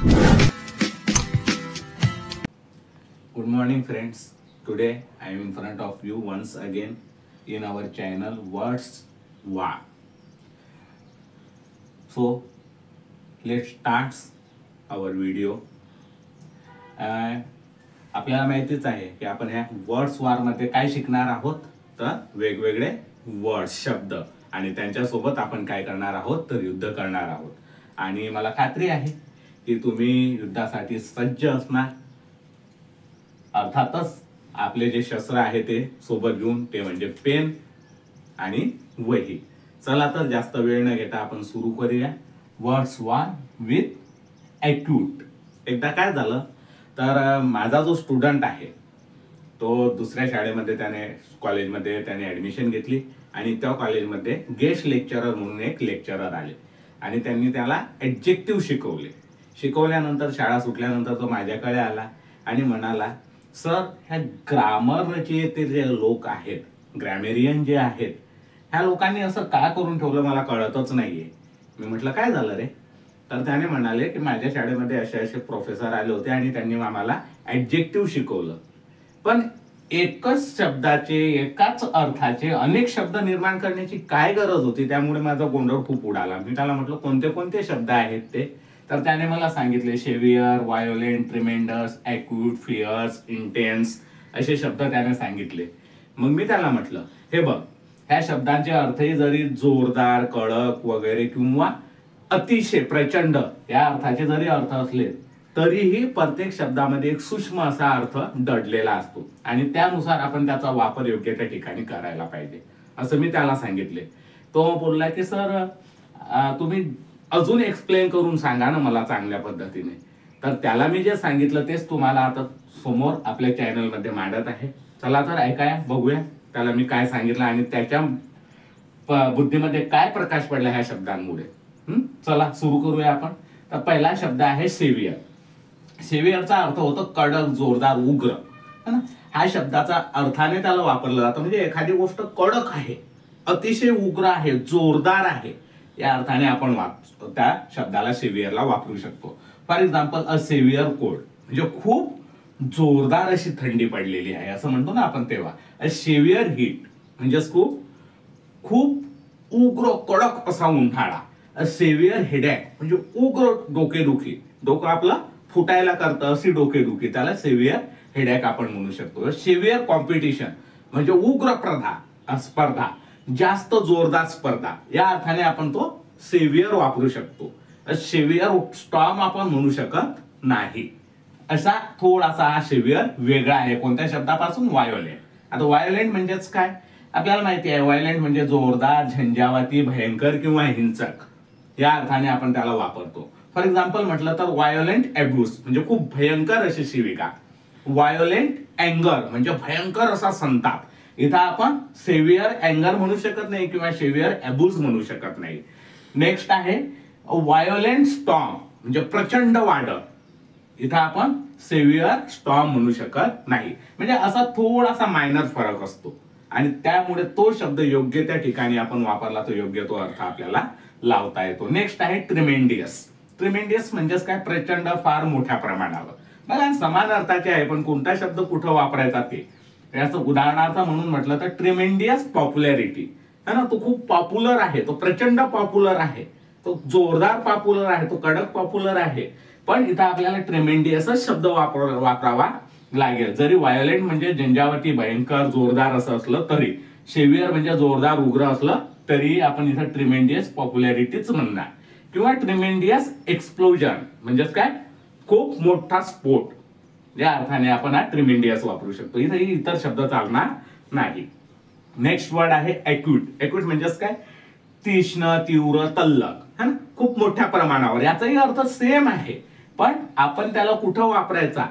Good morning friends. Today I am in front of you once again in our channel Words War. So let's start our video. आपल्याला माहितीच आहे की आपण ह्या words वार मध्ये काय शिकणार आहोत, तर वेगवेगळे वर्ड्स शब्द आणि त्यांच्या सोबत आपण काय करणार आहोत, तर युद्ध करणार आहोत. आणि मला खात्री आहे की तुम्ही युद्धासाठी सज्ज असणार. अर्थातच आपले जे शस्त्र आहे ते सोबत घेऊन, ते म्हणजे पेन आणि वही. चला तर जास्त वेळ न घेता आपण सुरू करूया. Words war with acute. एकदा काय झालं तर माझा जो स्टुडंट आहे तो दुसऱ्या शाळेमध्ये कॉलेजमध्ये त्याने ॲडमिशन घेतली आणि त्या कॉलेजमध्ये गेस्ट लेक्चरर म्हणून एक लेक्चरर आले आणि त्यांनी त्याला ॲडजेक्टिव्ह शिकवले. शिकवल्यानंतर शाळा सुटल्यानंतर तो माझ्याकडे आला आणि म्हणाला, सर ह्या ग्रामरचे ते जे लोक आहेत, ग्रॅमेरियन जे आहेत, ह्या लोकांनी असं का करून ठेवलं मला कळतच नाहीये. मी म्हटलं काय झालं रे? तर त्याने म्हणाले की माझ्या शाळेमध्ये असे प्रोफेसर आले होते आणि त्यांनी आम्हाला ॲडजेक्टिव्ह शिकवलं, पण एकच शब्दाचे एकाच अर्थाचे अनेक शब्द निर्माण करण्याची काय गरज होती? त्यामुळे माझा गोंधळ खूप उडाला. मी त्याला म्हटलं कोणते कोणते शब्द आहेत ते? तर त्याने मला सांगितले saviour, व्हायोलेंट, tremendous, acute, fears, intense असे शब्द त्याने सांगितले. मग मी त्याला म्हटलं हे बघ, ह्या शब्दांचे अर्थही जरी जोरदार, कडक वगैरे किंवा अतिशय प्रचंड या अर्थाचे जरी अर्थ असले तरीही प्रत्येक शब्दामध्ये एक सूक्ष्म असा अर्थ दडलेला असतो आणि त्यानुसार आपण त्याचा वापर योग्य त्या ठिकाणी करायला पाहिजे असं मी त्याला सांगितले. तो बोलला की सर तुम्ही अजून एक्सप्लेन करून सांगा ना मला चांगल्या पद्धतीने. तर त्याला मी जे सांगितलं तेच तुम्हाला आता समोर आपल्या चॅनल मध्ये मांडत आहे. चला तर ऐकाया, बघूया त्याला मी काय सांगितलं आणि त्याच्या बुद्धीमध्ये काय प्रकाश पडला ह्या शब्दांमुळे. चला सुरू करूया आपण. तर पहिला शब्द आहे सेव्हियर. सेव्हियरचा अर्थ होतो कडक, जोरदार, उग्र. हा शब्दाचा अर्थाने त्याला वापरला जातो म्हणजे एखादी गोष्ट कडक आहे, अतिशय उग्र आहे, जोरदार आहे या अर्थाने आपण त्या शब्दाला सेव्हियरला वापरू शकतो. For example a saviour cold म्हणजे खूप जोरदार अशी थंडी पडलेली आहे असं म्हणतो ना आपण. तेव्हा अ सेव्हियर हीट म्हणजे खूप उग्र कडक असा उन्हाळा. अ सेव्हियर हेडॅक म्हणजे उग्र डोकेदुखी, डोकं आपलं फुटायला करतं अशी डोकेदुखी, त्याला सेव्हियर हेडॅक आपण म्हणू शकतो. सेव्हियर कॉम्पिटिशन म्हणजे उग्र स्पर्धा, जास्त जोरदार स्पर्धा या अर्थाने आपण तो सेव्हियर वापरू शकतो. सेव्हियर स्टॉर्म आपण म्हणू शकत नाही. असा थोडासा हा सेव्हियर वेगळा आहे. कोणत्या शब्दापासून? व्हायोलेंट. आता व्हायोलेंट म्हणजेच काय आपल्याला माहिती आहे. व्हायोलेंट म्हणजे जोरदार, झंझावाती, भयंकर किंवा हिंसक या अर्थाने आपण त्याला वापरतो. फॉर एक्झाम्पल म्हटलं तर व्हायोलेंट अब्यूज म्हणजे खूप भयंकर अशी शिविका. व्हायोलेंट अँगर म्हणजे भयंकर असा संताप. इथं आपण सेव्हियर अँगर म्हणू शकत नाही किंवा सेव्हियर अब्यूज म्हणू शकत नाही. नेक्स्ट आहे व्हायोलेंट स्टॉर्म म्हणजे प्रचंड वादळ. इथं आपण सेव्हियर स्टॉर्म म्हणू शकत नाही. म्हणजे असा थोडासा मायनर फरक असतो आणि त्यामुळे तो शब्द योग्य त्या ठिकाणी आपण वापरला तर योग्य तो अर्थ आपल्याला लावता येतो. नेक्स्ट आहे ट्रिमेंडियस. ट्रिमेंडियस म्हणजेच काय? प्रचंड, फार मोठ्या प्रमाणावर. बघा समान अर्थाचे आहे पण कोणता शब्द कुठं वापरायचा ते. याचं उदाहरणार्थ म्हणून म्हटलं तर ट्रिमेंडियस पॉप्युलॅरिटी है ना. तो खूप पॉप्युलर आहे, तो प्रचंड पॉप्युलर आहे, तो जोरदार पॉप्युलर आहे, तो कडक पॉप्युलर आहे. पण इथं आपल्याला ट्रिमेंडियसच शब्द वापरावा लागेल. जरी व्हायोलेंट म्हणजे झंझावाती, भयंकर, जोरदार असं असलं तरी, सेव्हियर म्हणजे जोरदार, उग्र असलं तरी आपण इथं ट्रिमेंडियस पॉप्युलॅरिटीच म्हणणार. किंवा ट्रिमेंडियस एक्सप्लोजन म्हणजेच काय? खूप मोठा स्फोट या अर्थाने आपण हा ट्रिमेंडियस वापरू शकतो. इथे इतर शब्द चालणार नाही. नेक्स्ट वर्ड आहे ॲक्यूट. ॲक्यूट म्हणजेच काय? तीक्ष्ण, तीव्र, तल्लख है ना, खूप मोठ्या प्रमाणावर. याचाही अर्थ सेम आहे पण आपण त्याला कुठं वापरायचा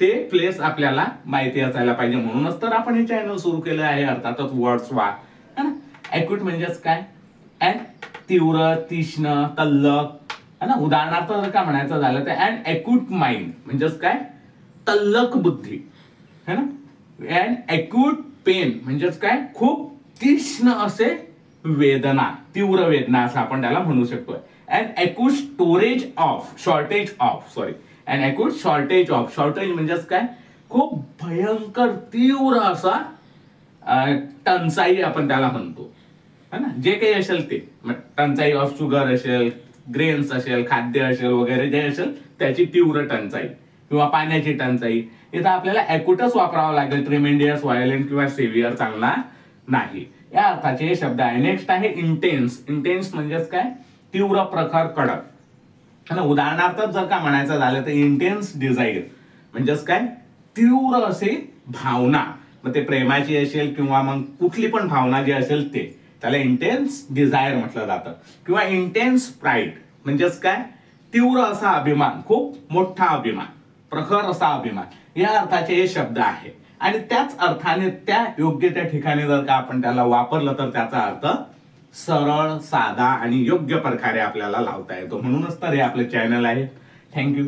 ते प्लेस आपल्याला माहिती असायला पाहिजे. म्हणूनच तर आपण हे चॅनल सुरू केलं आहे. अर्थातच वर्ड्स वार है ना. ॲक्यूट म्हणजेच काय? तीव्र, तीक्ष्ण, तल्लख है ना. उदाहरणार्थ जर का म्हणायचं झालं तर अँड ॲक्यूट माइंड म्हणजेच काय? तल्लख बुद्धी है ना. अँड ॲक्यूट पेन म्हणजेच काय? खूप तीक्ष्ण असे वेदना, तीव्र वेदना असं आपण त्याला म्हणू शकतो. And acute storage of shortage of sorry and acute shortage of shortage म्हणजेच काय खूप भयंकर तीव्र असा टंचाई आपण त्याला म्हणतो है ना जे काही असेल ते टंचाई ऑफ शुगर असेल ग्रेन्स असेल खाद्य असेल वगैरे जे असेल त्याची तीव्र टंचाई किंवा पाण्याची टंचाई इथं आपल्याला अॅक्यूटच वापरावं लागेल ट्रिमेंडियस व्हायलेंट किंवा सेव्हिअर चांगला नाही या अर्थाचे हे शब्द आहे. नेक्स्ट आहे इंटेन्स. इंटेन्स म्हणजेच काय तीव्र प्रखर कडक है उदाहरणार्थ जर का म्हणायचं झालं तर इंटेन्स डिझायर म्हणजेच काय तीव्र असे भावना मग ते प्रेमाची असेल किंवा मग कुठली पण भावना जी असेल ते त्याला इंटेन्स डिझायर म्हटलं जातं किंवा इंटेन्स प्राईड म्हणजेच काय तीव्र असा अभिमान खूप मोठा अभिमान प्रखर असा अभिमान या अर्थाचे हे शब्द आहे आणि त्याच अर्थाने त्या योग्य त्या ठिकाणी जर का आपण त्याला वापरलं तर त्याचा अर्थ सरळ साधा आणि योग्य प्रकारे आपल्याला लावता येतो. म्हणूनच तर हे आपलं चॅनल आहे. थँक्यू.